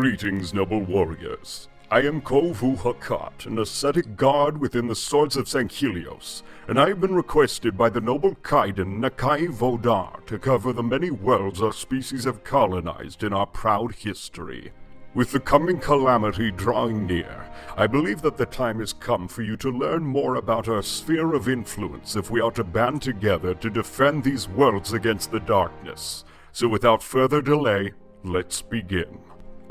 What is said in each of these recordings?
Greetings, noble warriors. I am Kovu Hakkat, an ascetic god within the Swords of Sangheili, and I have been requested by the noble Kaiden Nakai Vodar to cover the many worlds our species have colonized in our proud history. With the coming calamity drawing near, I believe that the time has come for you to learn more about our sphere of influence if we are to band together to defend these worlds against the darkness. So without further delay, let's begin.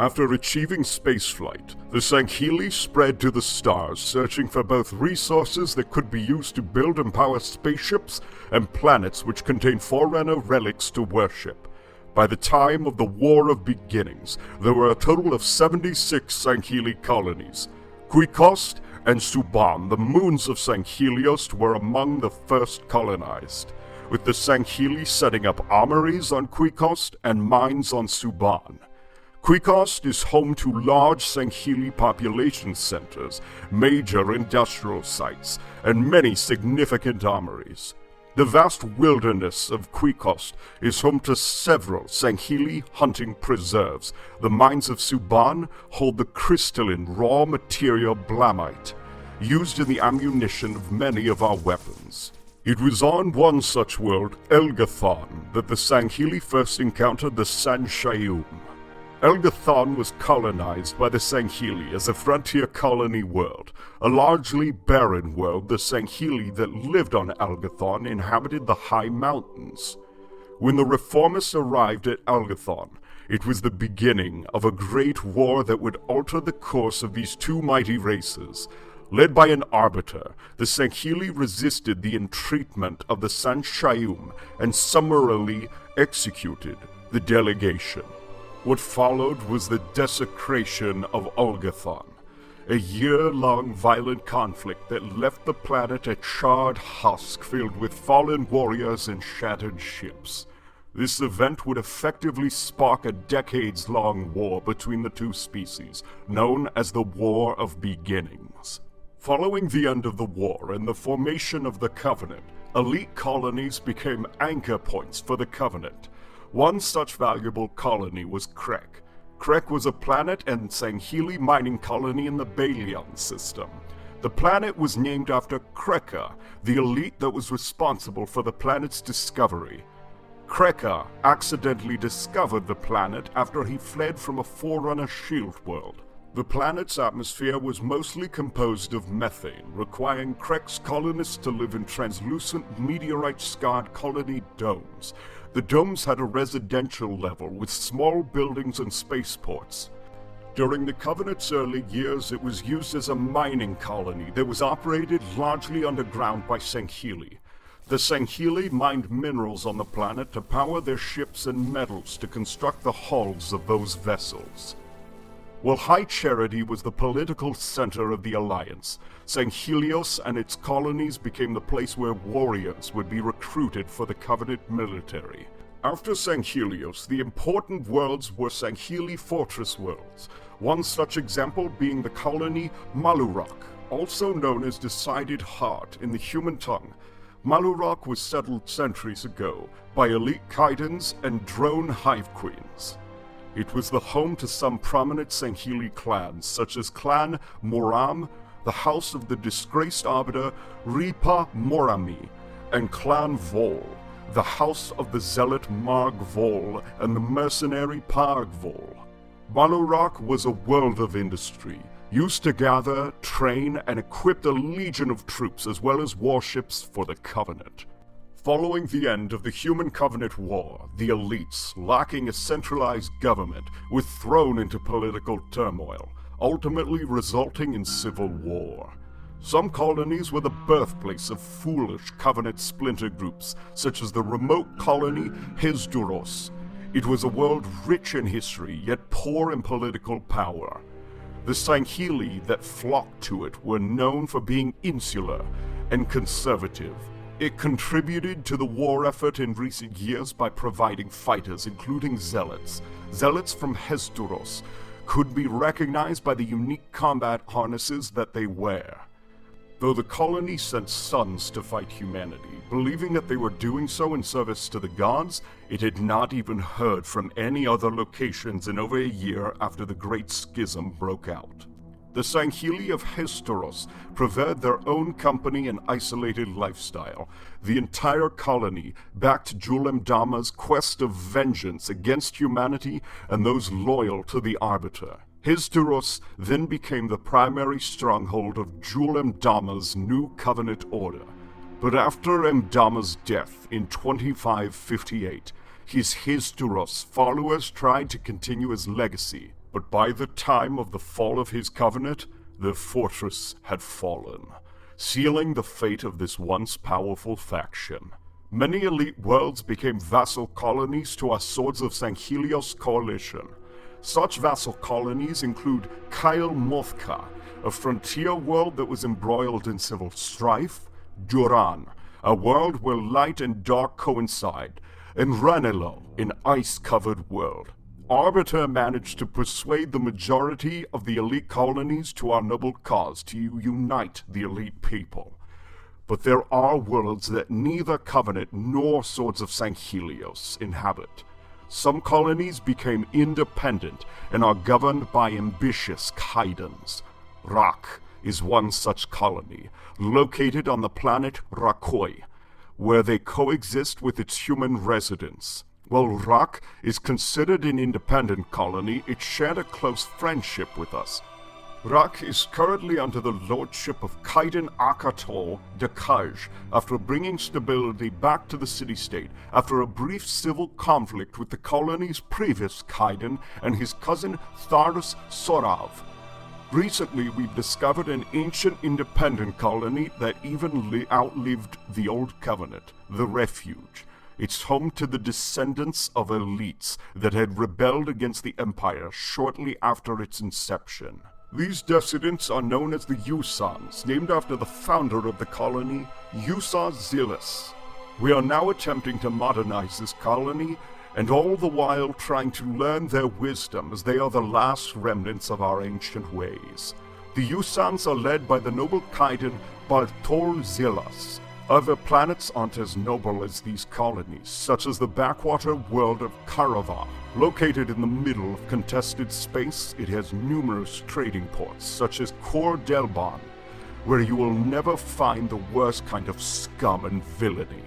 After achieving spaceflight, the Sangheili spread to the stars, searching for both resources that could be used to build and power spaceships and planets which contain Forerunner relics to worship. By the time of the War of Beginnings, there were a total of 76 Sangheili colonies. Quikost and Suban, the moons of Sangheili, were among the first colonized, with the Sangheili setting up armories on Quikost and mines on Suban. Quikost is home to large Sangheili population centers, major industrial sites, and many significant armories. The vast wilderness of Quikost is home to several Sangheili hunting preserves. The mines of Suban hold the crystalline raw material blamite, used in the ammunition of many of our weapons. It was on one such world, Elgathon, that the Sangheili first encountered the Sanshayum. Elgathon was colonized by the Sangheili as a frontier colony world. A largely barren world, the Sangheili that lived on Elgathon inhabited the high mountains. When the Reformists arrived at Elgathon, it was the beginning of a great war that would alter the course of these two mighty races. Led by an arbiter, the Sangheili resisted the entreatment of the Sanshayum and summarily executed the delegation. What followed was the desecration of Elgathon, a year-long violent conflict that left the planet a charred husk filled with fallen warriors and shattered ships. This event would effectively spark a decades-long war between the two species, known as the War of Beginnings. Following the end of the war and the formation of the Covenant, elite colonies became anchor points for the Covenant. One such valuable colony was Krek. Krek was a planet and Sangheili mining colony in the Balion system. The planet was named after Kreka, the elite that was responsible for the planet's discovery. Kreka accidentally discovered the planet after he fled from a Forerunner shield world. The planet's atmosphere was mostly composed of methane, requiring Krek's colonists to live in translucent, meteorite-scarred colony domes. The domes had a residential level with small buildings and spaceports. During the Covenant's early years, it was used as a mining colony that was operated largely underground by Sangheili. The Sangheili mined minerals on the planet to power their ships and metals to construct the hulls of those vessels. While High Charity was the political center of the Alliance, Sangheili and its colonies became the place where warriors would be recruited for the Covenant military. After Sangheili, the important worlds were Sangheili fortress worlds, one such example being the colony Malurok, also known as Decided Heart in the human tongue. Malurok was settled centuries ago by elite Kaidens and drone hive queens. It was the home to some prominent Sangheili clans, such as Clan Moram, the house of the disgraced arbiter Ripa Morami, and Clan Vol, the house of the zealot Marg Vol and the mercenary Parg Vol. Malurok was a world of industry, used to gather, train, and equip a legion of troops as well as warships for the Covenant. Following the end of the Human Covenant War, the elites, lacking a centralized government, were thrown into political turmoil, ultimately resulting in civil war. Some colonies were the birthplace of foolish Covenant splinter groups, such as the remote colony Hezduros. It was a world rich in history, yet poor in political power. The Sangheili that flocked to it were known for being insular and conservative. It contributed to the war effort in recent years by providing fighters, including zealots. Zealots from Hezduros could be recognized by the unique combat harnesses that they wear. Though the colony sent sons to fight humanity, believing that they were doing so in service to the gods, it had not even heard from any other locations in over a year after the Great Schism broke out. The Sangheili of Hesteros preferred their own company and isolated lifestyle. The entire colony backed Julem Dama's quest of vengeance against humanity and those loyal to the Arbiter. Hesteros then became the primary stronghold of Julem Dama's new Covenant order. But after Mdama's death in 2558, his Hesteros followers tried to continue his legacy. But by the time of the fall of his covenant, the fortress had fallen, sealing the fate of this once powerful faction. Many elite worlds became vassal colonies to our Swords of Sangheilios coalition. Such vassal colonies include Kyle Mothka, a frontier world that was embroiled in civil strife, Duran, a world where light and dark coincide, and Ranello, an ice-covered world. Arbiter managed to persuade the majority of the elite colonies to our noble cause to unite the elite people. But there are worlds that neither Covenant nor Swords of Sangheilios inhabit. Some colonies became independent and are governed by ambitious Kaidans. Rak is one such colony, located on the planet Rakoi, where they coexist with its human residents. While Rak is considered an independent colony, it shared a close friendship with us. Rak is currently under the lordship of Kaidan Akatol Dekaj after bringing stability back to the city-state after a brief civil conflict with the colony's previous Kaidan and his cousin Tharus Sorav. Recently, we've discovered an ancient independent colony that even outlived the Old Covenant, the Refuge. It's home to the descendants of elites that had rebelled against the Empire shortly after its inception. These descendants are known as the Usans, named after the founder of the colony, Usa Zilis. We are now attempting to modernize this colony, and all the while trying to learn their wisdom, as they are the last remnants of our ancient ways. The Usans are led by the noble Kaidan Bartol Zilas. Other planets aren't as noble as these colonies, such as the backwater world of Karava. Located in the middle of contested space, it has numerous trading ports, such as Kor Delban, where you will never find the worst kind of scum and villainy.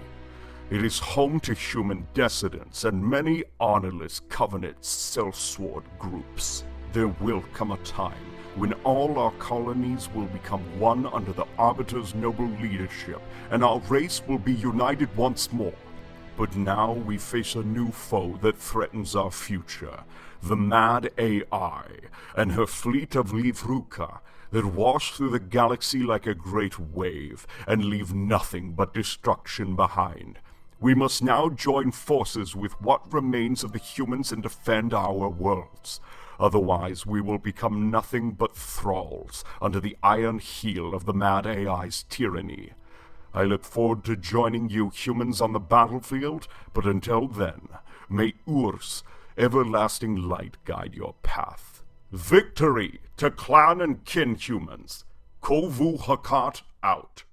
It is home to human dissidents and many honorless Covenant sellsword groups. There will come a time when all our colonies will become one under the Arbiter's noble leadership, and our race will be united once more. But now we face a new foe that threatens our future, the Mad AI, and her fleet of Livruka that wash through the galaxy like a great wave, and leave nothing but destruction behind. We must now join forces with what remains of the humans and defend our worlds. Otherwise, we will become nothing but thralls under the iron heel of the Mad AI's tyranny. I look forward to joining you humans on the battlefield, but until then, may Ur's everlasting light guide your path. Victory to clan and kin humans. Kovu Hakkat out.